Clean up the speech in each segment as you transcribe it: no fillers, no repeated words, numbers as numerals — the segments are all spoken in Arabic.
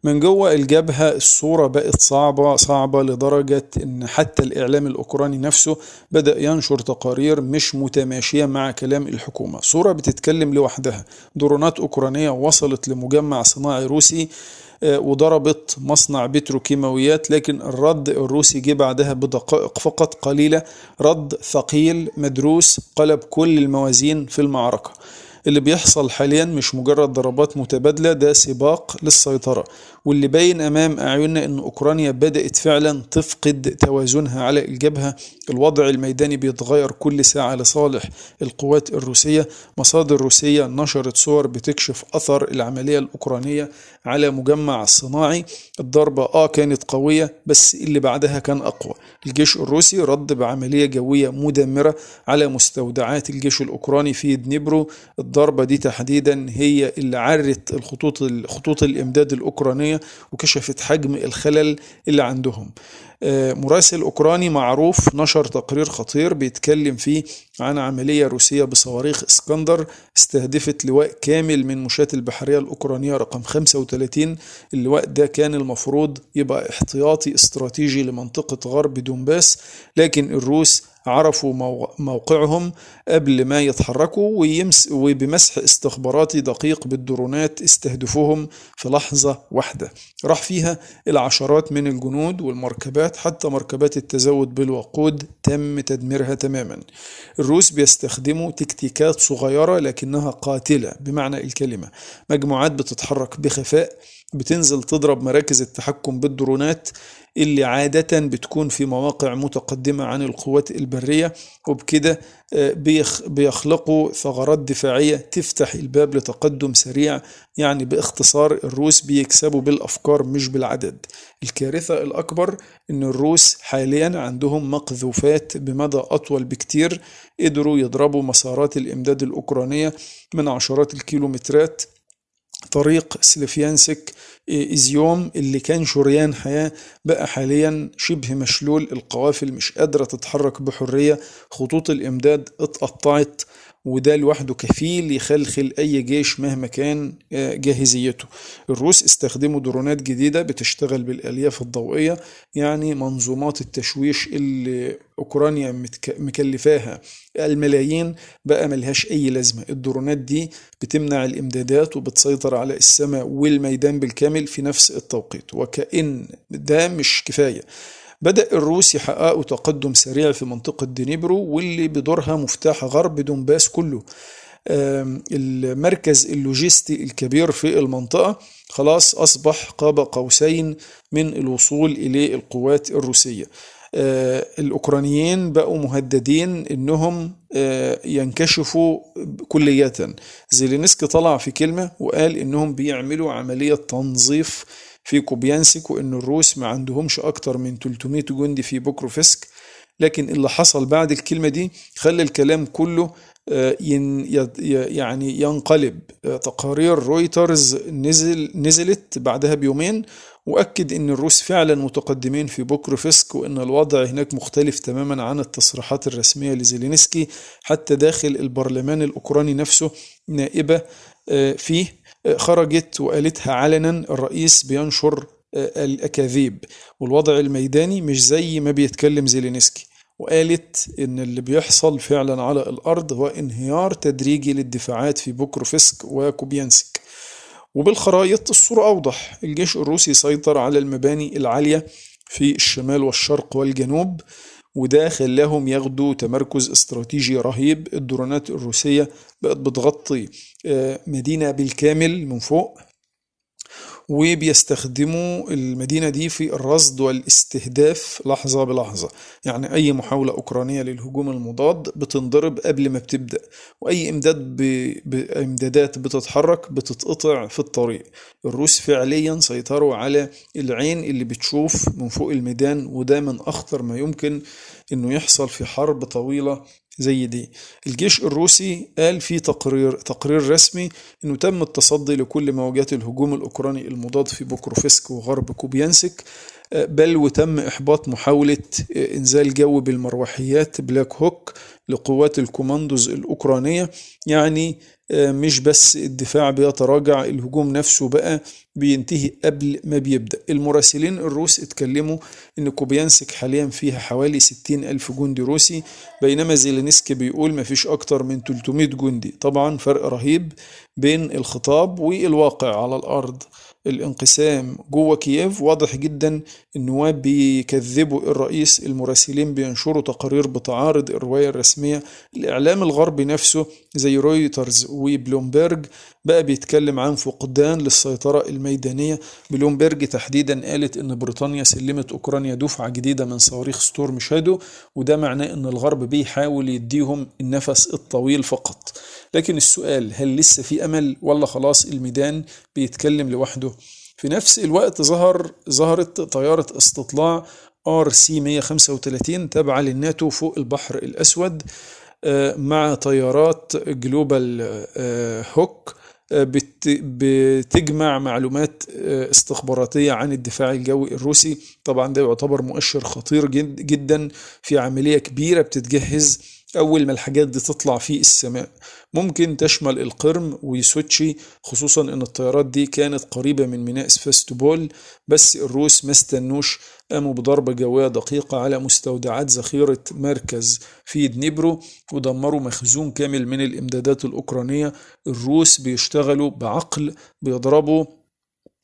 من جوه الجبهة الصورة بقت صعبة صعبة لدرجة إن حتى الإعلام الأوكراني نفسه بدأ ينشر تقارير مش متماشية مع كلام الحكومة. صورة بتتكلم لوحدها: درونات أوكرانية وصلت لمجمع صناعي روسي وضربت مصنع بتروكيماويات، لكن الرد الروسي جه بعدها بدقائق فقط قليلة، رد ثقيل مدروس قلب كل الموازين في المعركة. اللي بيحصل حاليا مش مجرد ضربات متبادلة، ده سباق للسيطرة، واللي باين أمام أعيننا إن أوكرانيا بدأت فعلا تفقد توازنها على الجبهة. الوضع الميداني بيتغير كل ساعة لصالح القوات الروسية. مصادر روسية نشرت صور بتكشف أثر العملية الأوكرانية على مجمع الصناعي. الضربة كانت قوية، بس اللي بعدها كان أقوى. الجيش الروسي رد بعملية جوية مدمرة على مستودعات الجيش الأوكراني في دنيبرو. الضربة دي تحديدا هي اللي عرت خطوط الإمداد الأوكرانية وكشفت حجم الخلل اللي عندهم. مراسل أوكراني معروف نشر تقرير خطير بيتكلم فيه عن عملية روسية بصواريخ اسكندر استهدفت لواء كامل من مشاة البحرية الأوكرانية رقم 35. اللواء ده كان المفروض يبقى احتياطي استراتيجي لمنطقة غرب دونباس، لكن الروس عرفوا موقعهم قبل ما يتحركوا، وبمسح استخباراتي دقيق بالدرونات استهدفوهم في لحظة واحدة راح فيها العشرات من الجنود والمركبات، حتى مركبات التزود بالوقود تم تدميرها تماما. الروس بيستخدموا تكتيكات صغيرة لكنها قاتلة بمعنى الكلمة. مجموعات بتتحرك بخفاء، بتنزل تضرب مراكز التحكم بالدرونات اللي عادة بتكون في مواقع متقدمة عن القوات البرية، وبكده بيخلقوا ثغرات دفاعية تفتح الباب لتقدم سريع. يعني باختصار الروس بيكسبوا بالأفكار مش بالعدد. الكارثة الأكبر إن الروس حاليا عندهم مقذوفات بمدى أطول بكتير، قدروا يضربوا مسارات الإمداد الأوكرانية من عشرات الكيلومترات. طريق سليفيانسك إزيوم اللي كان شريان حياة بقى حاليا شبه مشلول، القوافل مش قادرة تتحرك بحرية، خطوط الإمداد اتقطعت، وده لوحده كفيل يخلخل أي جيش مهما كان جاهزيته. الروس استخدموا درونات جديدة بتشتغل بالألياف الضوئية، يعني منظومات التشويش اللي أوكرانيا مكلفاها الملايين بقى ملهاش أي لازمة. الدرونات دي بتمنع الإمدادات وبتسيطر على السماء والميدان بالكامل في نفس التوقيت. وكأن ده مش كفاية، بدأ الروس يحققوا تقدم سريع في منطقة دنيبرو، واللي بدورها مفتاح غرب دونباس كله. المركز اللوجستي الكبير في المنطقة خلاص أصبح قاب قوسين من الوصول إليه القوات الروسية. الأوكرانيين بقوا مهددين إنهم ينكشفوا كلية. زيلينسكي طلع في كلمة وقال إنهم بيعملوا عملية تنظيف في كوبيانسك، وإن الروس ما عندهمش أكتر من 300 جندي في بوكروفسك. لكن اللي حصل بعد الكلمة دي خلى الكلام كله يعني ينقلب. تقارير رويترز نزلت بعدها بيومين وأكد أن الروس فعلا متقدمين في بوكروفسك، وأن الوضع هناك مختلف تماما عن التصريحات الرسمية لزيلينسكي. حتى داخل البرلمان الأوكراني نفسه نائبة فيه خرجت وقالتها علنا: الرئيس بينشر الأكاذيب والوضع الميداني مش زي ما بيتكلم زيلينسكي. وقالت إن اللي بيحصل فعلا على الأرض هو انهيار تدريجي للدفاعات في بوكروفسك وكوبيانسك. وبالخرائط الصورة أوضح: الجيش الروسي سيطر على المباني العالية في الشمال والشرق والجنوب، وده خلاهم ياخدوا تمركز استراتيجي رهيب. الدرونات الروسية بقت بتغطي مدينة بالكامل من فوق، وبيستخدموا المدينة دي في الرصد والاستهداف لحظة بلحظة. يعني أي محاولة أوكرانية للهجوم المضاد بتنضرب قبل ما بتبدأ، وأي إمدادات بتتحرك بتتقطع في الطريق. الروس فعليا سيطروا على العين اللي بتشوف من فوق الميدان، وده من أخطر ما يمكن إنه يحصل في حرب طويلة زي دي. الجيش الروسي قال في تقرير رسمي انه تم التصدي لكل موجات الهجوم الاوكراني المضاد في بوكروفسك وغرب كوبيانسك، بل وتم احباط محاولة انزال جو بالمروحيات بلاك هوك لقوات الكوماندوز الأوكرانية. يعني مش بس الدفاع بيتراجع، الهجوم نفسه بقى بينتهي قبل ما بيبدأ. المراسلين الروس اتكلموا إن كوبيانسك حاليا فيها حوالي 60 ألف جندي روسي، بينما زيلينسكي بيقول مفيش أكتر من 300 جندي. طبعا فرق رهيب بين الخطاب والواقع على الأرض. الانقسام جوه كييف واضح جدا. النواب بيكذبوا الرئيس، المراسلين بينشروا تقارير بتعارض الرواية الرسمية، الإعلام الغربي نفسه زي رويترز وبلومبرج بقى بيتكلم عن فقدان للسيطرة الميدانية. بلومبرج تحديدا قالت إن بريطانيا سلمت أوكرانيا دفعة جديدة من صواريخ ستورم شادو، وده معناه إن الغرب بيحاول يديهم النفس الطويل فقط. لكن السؤال، هل لسه في أمل ولا خلاص الميدان بيتكلم لوحده؟ في نفس الوقت ظهرت طيارة استطلاع RC-135 تابعة للناتو فوق البحر الأسود مع طيارات جلوبال هوك بتجمع معلومات استخباراتية عن الدفاع الجوي الروسي. طبعا ده يعتبر مؤشر خطير جدا في عملية كبيرة بتتجهز أول ما الحاجات دي تطلع في السماء. ممكن تشمل القرم وسوتشي، خصوصا أن الطيارات دي كانت قريبة من ميناء سفاستوبول، بس الروس ما استنوش، قاموا بضربة جوية دقيقة على مستودعات ذخيرة مركز في دنيبرو ودمروا مخزون كامل من الإمدادات الأوكرانية. الروس بيشتغلوا بعقل، بيضربوا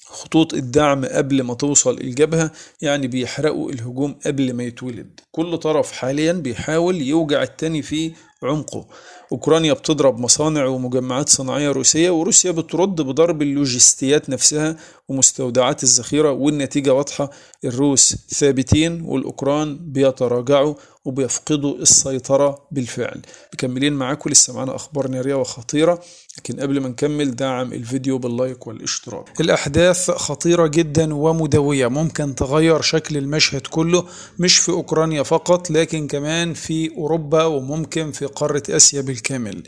خطوط الدعم قبل ما توصل الجبهة، يعني بيحرقوا الهجوم قبل ما يتولد. كل طرف حاليا بيحاول يوجع التاني في عمقه. أوكرانيا بتضرب مصانع ومجمعات صناعية روسية، وروسيا بترد بضرب اللوجستيات نفسها ومستودعات الذخيرة، والنتيجة واضحة، الروس ثابتين والأوكران بيتراجعوا وبيفقدوا السيطرة بالفعل. مكملين معاكم، لسه معانا أخبار نارية وخطيرة، لكن قبل ما نكمل دعم الفيديو باللايك والاشتراك. الأحداث خطيرة جدا ومدوية، ممكن تغير شكل المشهد كله، مش في أوكرانيا فقط لكن كمان في أوروبا وممكن في قارة آسيا بالكامل.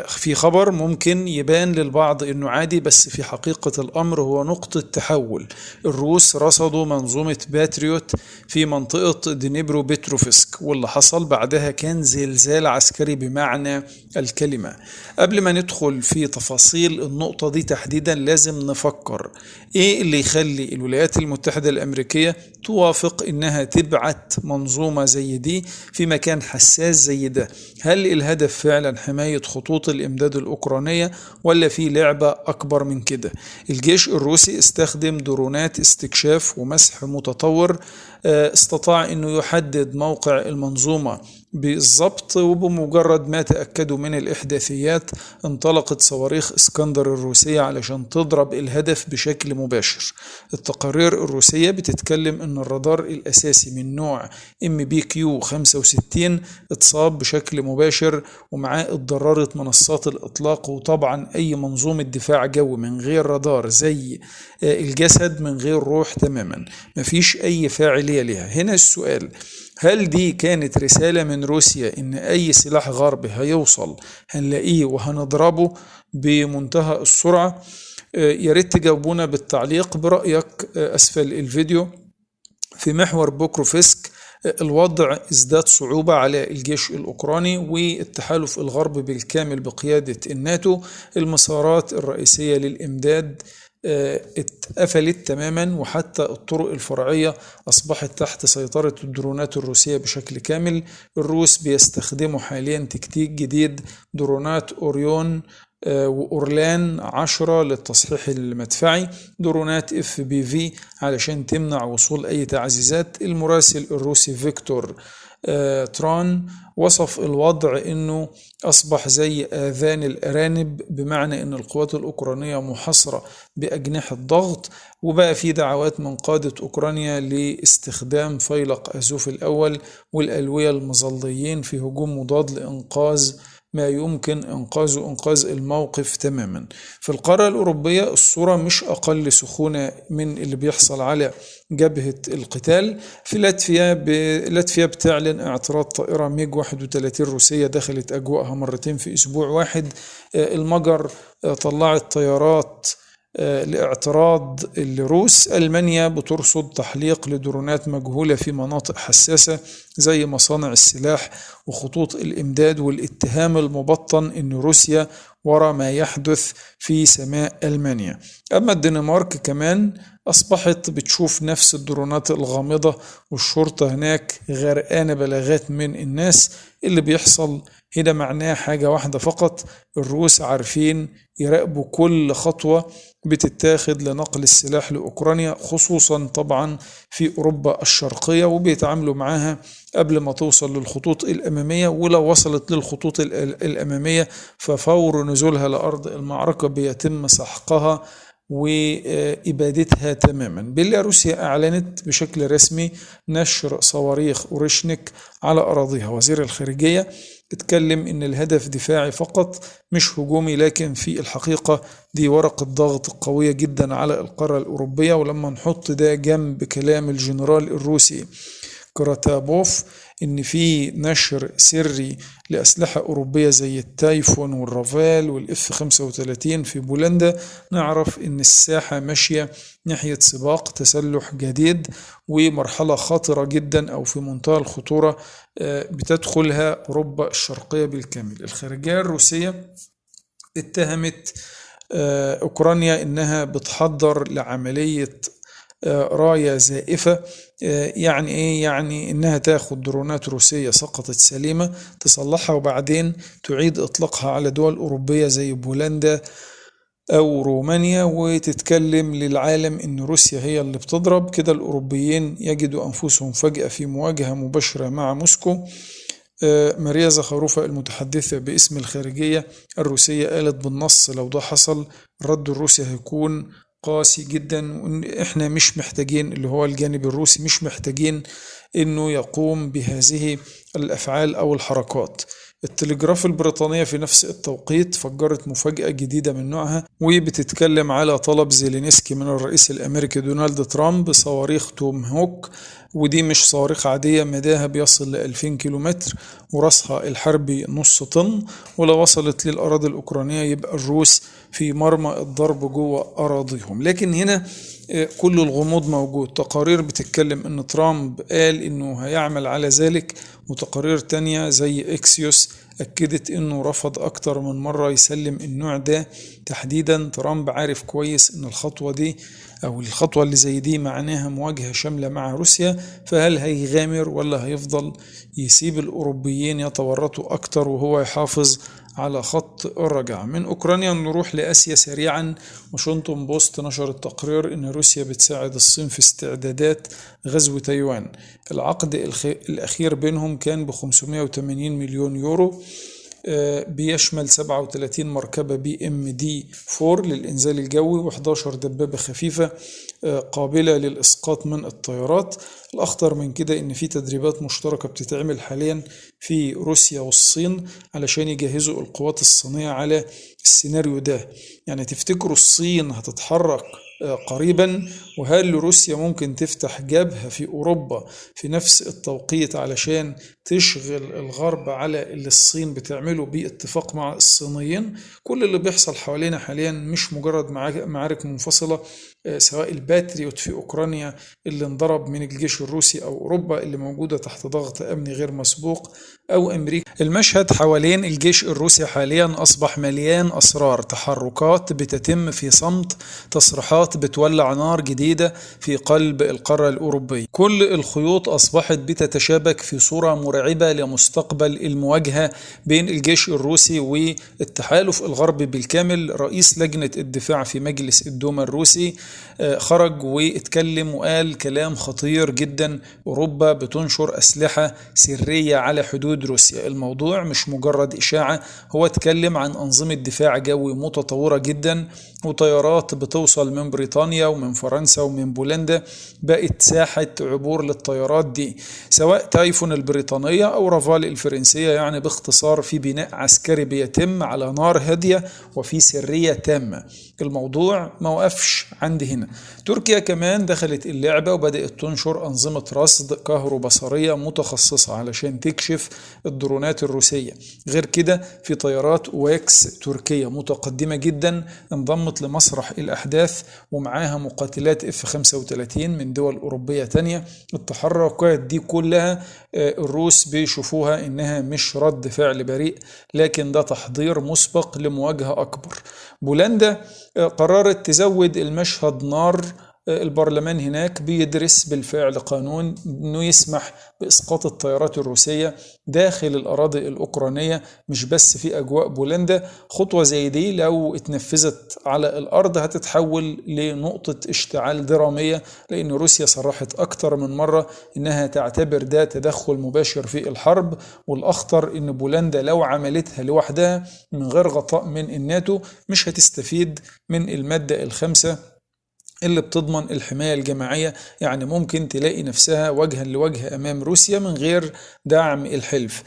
في خبر ممكن يبان للبعض أنه عادي، بس في حقيقة الأمر هو نقطة تحول. الروس رصدوا منظومة باتريوت في منطقة دنيبرو بيتروفسك، واللي حصل بعدها كان زلزال عسكري بمعنى الكلمة. قبل ما ندخل في تفاصيل النقطة دي تحديدا، لازم نفكر ايه اللي يخلي الولايات المتحدة الأمريكية توافق انها تبعت منظومة زي دي في مكان حساس زي ده؟ هل الهدف فعلا حماية خطوط الإمداد الأوكرانية ولا في لعبة أكبر من كده؟ الجيش الروسي استخدم درونات استكشاف ومسح متطور، استطاع انه يحدد موقع المنظومة بالضبط، وبمجرد ما تأكدوا من الإحداثيات انطلقت صواريخ اسكندر الروسية علشان تضرب الهدف بشكل مباشر. التقارير الروسية بتتكلم ان الرادار الأساسي من نوع MBQ-65 اتصاب بشكل مباشر، ومعاه اتضررت منصات الإطلاق. وطبعا أي منظومة دفاع جوي من غير رادار زي الجسد من غير روح تماما، مفيش أي فاعلية لها. هنا السؤال، هل دي كانت رسالة من روسيا إن أي سلاح غربي هيوصل هنلاقيه وهنضربه بمنتهى السرعة؟ يا ريت تجاوبونا بالتعليق برأيك أسفل الفيديو. في محور بوكروفسك الوضع ازداد صعوبة على الجيش الأوكراني والتحالف الغربي بالكامل بقيادة الناتو. المسارات الرئيسية للإمداد اتقفلت تماما، وحتى الطرق الفرعية أصبحت تحت سيطرة الدرونات الروسية بشكل كامل. الروس بيستخدموا حاليا تكتيك جديد، درونات أوريون وأورلان 10 للتصحيح المدفعي، درونات FPV علشان تمنع وصول أي تعزيزات. المراسل الروسي فيكتور تران وصف الوضع انه اصبح زي اذان الارانب، بمعنى ان القوات الاوكرانية محاصرة باجنحة ضغط، وبقى في دعوات من قادة اوكرانيا لاستخدام فيلق ازوف الاول والالوية المظليين في هجوم مضاد لانقاذ ما يمكن إنقاذ الموقف تماما. في القارة الأوروبية الصورة مش أقل سخونة من اللي بيحصل على جبهة القتال. في لاتفيا بتعلن اعتراض طائرة ميج 31 روسية دخلت أجواءها مرتين في أسبوع واحد. المجر طلعت طيارات لاعتراض الروس، ألمانيا بترصد تحليق لدرونات مجهولة في مناطق حساسة زي مصانع السلاح وخطوط الإمداد، والاتهام المبطن أن روسيا وراء ما يحدث في سماء ألمانيا. أما الدنمارك كمان أصبحت بتشوف نفس الدرونات الغامضة، والشرطة هناك غرقانة بلاغات من الناس. اللي بيحصل هنا معناه حاجة واحدة فقط: الروس عارفين يراقبوا كل خطوة بتتاخد لنقل السلاح لأوكرانيا، خصوصا طبعا في أوروبا الشرقية، وبيتعاملوا معاها قبل ما توصل للخطوط الأمامية. ولو وصلت للخطوط الأمامية ففور نزولها لأرض المعركة بيتم سحقها وإبادتها تماما. بيلاروسيا أعلنت بشكل رسمي نشر صواريخ أوريشنيك على أراضيها. وزير الخارجية اتكلم إن الهدف دفاعي فقط مش هجومي، لكن في الحقيقة دي ورقة ضغط قوية جدا على القارة الأوروبية. ولما نحط ده جنب كلام الجنرال الروسي كراتابوف إن في نشر سري لأسلحة أوروبية زي التايفون والرافال والإف 35 في بولندا، نعرف إن الساحة ماشية ناحية سباق تسلح جديد ومرحلة خطرة جدا أو في منتهى الخطورة بتدخلها أوروبا الشرقية بالكامل. الخارجية الروسية اتهمت أوكرانيا إنها بتحضر لعملية راية زائفة. يعني إيه؟ يعني إنها تاخد درونات روسية سقطت سليمة تصلحها وبعدين تعيد إطلاقها على دول أوروبية زي بولندا أو رومانيا، وتتكلم للعالم إن روسيا هي اللي بتضرب. كده الأوروبيين يجدوا أنفسهم فجأة في مواجهة مباشرة مع موسكو. ماريا زخاروفا المتحدثة باسم الخارجية الروسية قالت بالنص: لو ده حصل الرد الروسي هيكون قاسي جدا، احنا مش محتاجين، اللي هو الجانب الروسي مش محتاجين انه يقوم بهذه الافعال او الحركات. التلجراف البريطانية في نفس التوقيت فجرت مفاجأة جديدة من نوعها، وبتتكلم على طلب زيلينسكي من الرئيس الأمريكي دونالد ترامب بصواريخ توم هوك. ودي مش صواريخ عادية، مداها بيصل ل 2000 كيلومتر ورأسها الحربي نص طن، ولو وصلت للأراضي الأوكرانية يبقى الروس في مرمى الضرب جوه أراضيهم. لكن هنا كل الغموض موجود. تقارير بتتكلم ان ترامب قال انه هيعمل على ذلك، وتقارير تانية زي اكسيوس اكدت انه رفض اكتر من مرة يسلم النوع ده تحديدا. ترامب عارف كويس ان الخطوة دي او الخطوة اللي زي دي معناها مواجهة شاملة مع روسيا، فهل هيغامر ولا هيفضل يسيب الاوروبيين يتورطوا اكتر وهو يحافظ على خط الرجعة؟ من أوكرانيا نروح لآسيا سريعا. واشنطن بوست نشرت تقرير أن روسيا بتساعد الصين في استعدادات غزو تايوان. العقد الأخير بينهم كان ب580 مليون يورو، بيشمل 37 مركبة BMD-4 للإنزال الجوي و11 دبابة خفيفة قابلة للإسقاط من الطيارات. الأخطر من كده إن في تدريبات مشتركة بتتعمل حاليا في روسيا والصين علشان يجهزوا القوات الصينية على السيناريو ده. يعني تفتكروا الصين هتتحرك قريبا؟ وهل روسيا ممكن تفتح جبهة في أوروبا في نفس التوقيت علشان تشغل الغرب على اللي الصين بتعمله باتفاق مع الصينيين؟ كل اللي بيحصل حوالينا حاليا مش مجرد معارك منفصلة، سواء الباتريوت في أوكرانيا اللي انضرب من الجيش الروسي، أو أوروبا اللي موجودة تحت ضغط أمني غير مسبوق، أو أمريكا. المشهد حوالين الجيش الروسي حاليا أصبح مليان أسرار، تحركات بتتم في صمت، تصريحات بتولع نار جديدة في قلب القارة الأوروبية. كل الخيوط أصبحت بتتشابك في صورة مرعبة لمستقبل المواجهة بين الجيش الروسي والتحالف الغربي بالكامل. رئيس لجنة الدفاع في مجلس الدوما الروسي خرج واتكلم وقال كلام خطير جدا: أوروبا بتنشر أسلحة سرية على حدود روسيا. الموضوع مش مجرد إشاعة، هو اتكلم عن أنظمة دفاع جوي متطورة جدا، وطيارات بتوصل من بريطانيا ومن فرنسا ومن بولندا، بقت ساحة عبور للطيارات دي، سواء تايفون البريطانية أو رافال الفرنسية. يعني باختصار في بناء عسكري بيتم على نار هادية وفي سرية تامة. الموضوع ما وقفش عند هنا. تركيا كمان دخلت اللعبة وبدأت تنشر أنظمة رصد كهروبصرية متخصصة علشان تكشف الدرونات الروسية. غير كده في طيارات واكس تركية متقدمة جدا انضمت لمسرح الأحداث، ومعاها مقاتلات F-35 من دول أوروبية تانية. التحركات دي كلها الروس بيشوفوها إنها مش رد فعل بريء، لكن ده تحضير مسبق لمواجهة أكبر. بولندا قررت تزود المشهد نار. البرلمان هناك بيدرس بالفعل قانون انه يسمح باسقاط الطيارات الروسيه داخل الاراضي الاوكرانيه، مش بس في اجواء بولندا. خطوه زي دي لو اتنفذت على الارض هتتحول لنقطه اشتعال دراميه، لان روسيا صرحت اكتر من مره انها تعتبر ده تدخل مباشر في الحرب. والاخطر ان بولندا لو عملتها لوحدها من غير غطاء من الناتو مش هتستفيد من الماده الخامسه اللي بتضمن الحماية الجماعية. يعني ممكن تلاقي نفسها وجها لوجه أمام روسيا من غير دعم الحلف.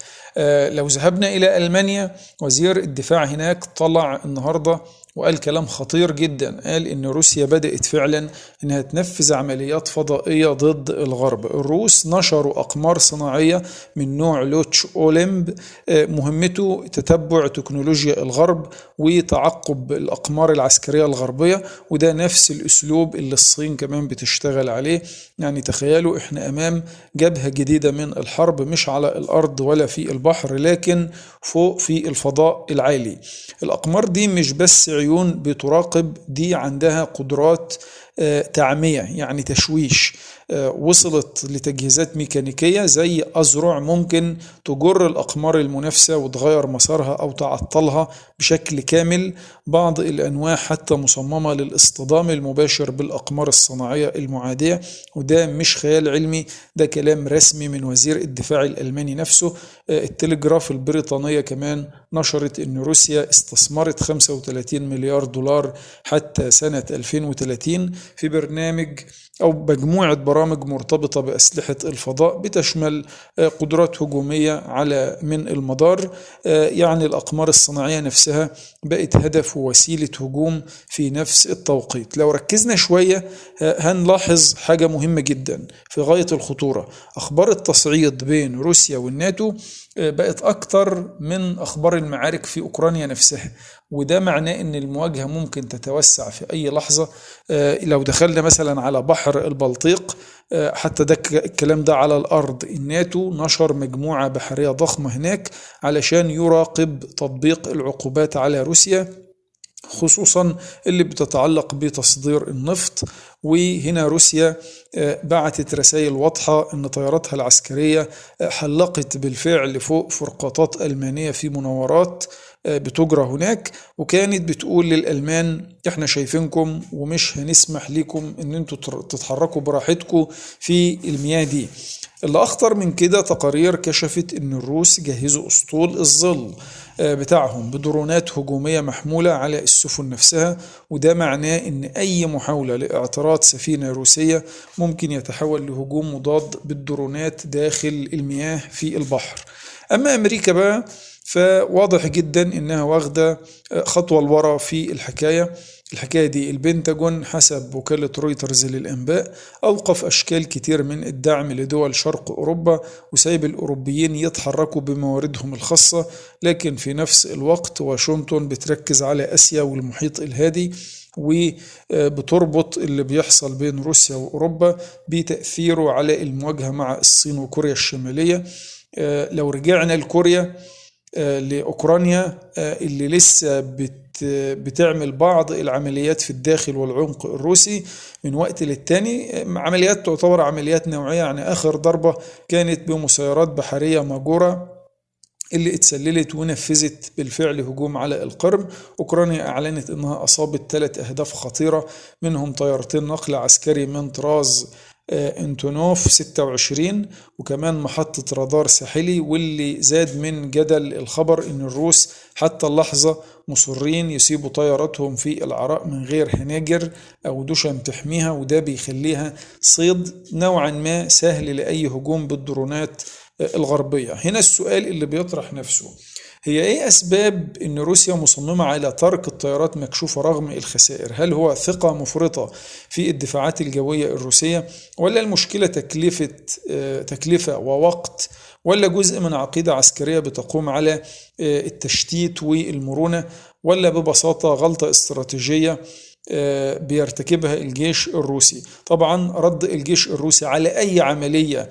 لو ذهبنا إلى ألمانيا، وزير الدفاع هناك طلع النهاردة وقال كلام خطير جدا. قال إن روسيا بدأت فعلا إنها تنفذ عمليات فضائية ضد الغرب. الروس نشروا أقمار صناعية من نوع لوتش أولمب، مهمته تتبع تكنولوجيا الغرب وتعقب الأقمار العسكرية الغربية، وده نفس الأسلوب اللي الصين كمان بتشتغل عليه. يعني تخيلوا إحنا أمام جبهة جديدة من الحرب، مش على الأرض ولا في البحر، لكن فوق في الفضاء العالي. الأقمار دي مش بس عيون بتراقب، دي عندها قدرات تعمية، يعني تشويش. وصلت لتجهيزات ميكانيكية زي أذرع ممكن تجر الأقمار المنافسة وتغير مسارها أو تعطلها بشكل كامل. بعض الأنواع حتى مصممة للاصطدام المباشر بالأقمار الصناعية المعادية، وده مش خيال علمي، ده كلام رسمي من وزير الدفاع الألماني نفسه. التلجراف البريطانية كمان نشرت أن روسيا استثمرت 35 مليار دولار حتى سنة 2030 في برنامج أو مجموعة برامج مرتبطة بأسلحة الفضاء بتشمل قدرات هجومية على من المدار. يعني الأقمار الصناعية نفسها بقت هدف ووسيلة هجوم في نفس التوقيت. لو ركزنا شوية هنلاحظ حاجة مهمة جدا في غاية الخطورة. أخبار التصعيد بين روسيا والناتو بقت أكتر من أخبار المعارك في أوكرانيا نفسها، وده معناه أن المواجهة ممكن تتوسع في أي لحظة. لو دخلنا مثلا على بحر البلطيق، حتى ده الكلام ده على الأرض، الناتو نشر مجموعة بحرية ضخمة هناك علشان يراقب تطبيق العقوبات على روسيا، خصوصا اللي بتتعلق بتصدير النفط. وهنا روسيا بعتت رسائل واضحة أن طياراتها العسكرية حلقت بالفعل فوق فرقاطات ألمانية في مناورات بتجرى هناك، وكانت بتقول للألمان احنا شايفينكم ومش هنسمح لكم ان انتوا تتحركوا براحتكم في المياه دي. اللي أخطر من كده تقارير كشفت أن الروس جهزوا أسطول الظل بتاعهم بدرونات هجومية محمولة على السفن نفسها، وده معناه أن أي محاولة لاعتراض سفينة روسية ممكن يتحول لهجوم مضاد بالدرونات داخل المياه في البحر. أما أمريكا بقى فواضح جدا أنها واخدة خطوة لورا في الحكاية دي. البنتاجون حسب وكالة رويترز للأنباء أوقف أشكال كتير من الدعم لدول شرق أوروبا وسايب الأوروبيين يتحركوا بمواردهم الخاصة، لكن في نفس الوقت واشنطن بتركز على آسيا والمحيط الهادي، وبتربط اللي بيحصل بين روسيا وأوروبا بتأثيره على المواجهة مع الصين وكوريا الشمالية. لو رجعنا لكوريا لأوكرانيا اللي لسه بتعمل بعض العمليات في الداخل والعمق الروسي من وقت للتاني، عمليات تعتبر عمليات نوعية. يعني آخر ضربة كانت بمسيرات بحرية ماجورا اللي اتسللت ونفذت بالفعل هجوم على القرم. أوكرانيا أعلنت أنها أصابت 3 أهداف خطيرة، منهم طيارتين نقل عسكري من طراز انتونوف 26 وكمان محطة رادار ساحلي. واللي زاد من جدل الخبر ان الروس حتى اللحظة مصرين يسيبوا طياراتهم في العراء من غير هناجر او دشم تحميها، وده بيخليها صيد نوعا ما سهل لأي هجوم بالدرونات الغربية. هنا السؤال اللي بيطرح نفسه، هي ايه اسباب ان روسيا مصممة على ترك الطيارات مكشوفة رغم الخسائر؟ هل هو ثقة مفرطة في الدفاعات الجوية الروسية، ولا المشكلة تكلفة ووقت، ولا جزء من عقيدة عسكرية بتقوم على التشتيت والمرونة، ولا ببساطة غلطة استراتيجية بيرتكبها الجيش الروسي؟ طبعا رد الجيش الروسي على أي عملية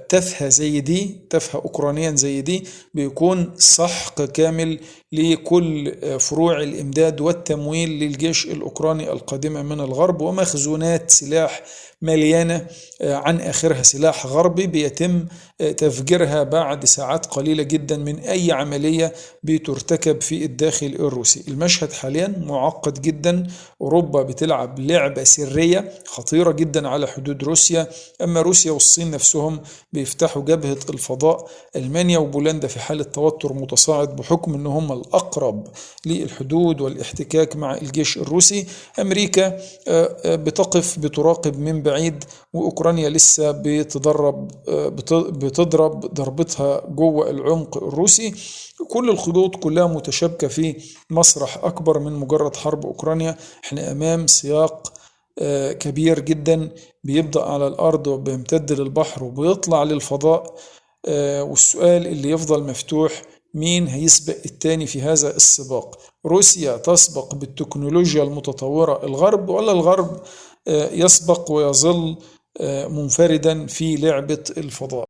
تافهة زي دي، تافهة أوكرانيا زي دي، بيكون سحق كامل لكل فروع الإمداد والتمويل للجيش الأوكراني القادمة من الغرب، ومخزونات سلاح مليانة عن آخرها سلاح غربي بيتم تفجيرها بعد ساعات قليلة جدا من أي عملية بترتكب في الداخل الروسي. المشهد حاليا معقد جدا، أوروبا بتلعب لعبة سرية خطيرة جدا على حدود روسيا، أما روسيا والصين نفسهم بيفتحوا جبهة الفضاء. ألمانيا وبولندا في حالة توتر متصاعد بحكم أن هم الأقرب للحدود والاحتكاك مع الجيش الروسي. أمريكا بتقف بتراقب من بعيد، وأوكرانيا لسه بتضرب ضربتها جوه العمق الروسي. كل الخطوط كلها متشابكة في مسرح أكبر من مجرد حرب أوكرانيا. احنا أمام سياق كبير جدا بيبدأ على الأرض وبيمتد للبحر وبيطلع للفضاء، والسؤال اللي يفضل مفتوح: مين هيسبق التاني في هذا السباق؟ روسيا تسبق بالتكنولوجيا المتطورة الغرب، ولا الغرب يسبق ويظل منفردا في لعبة الفضاء؟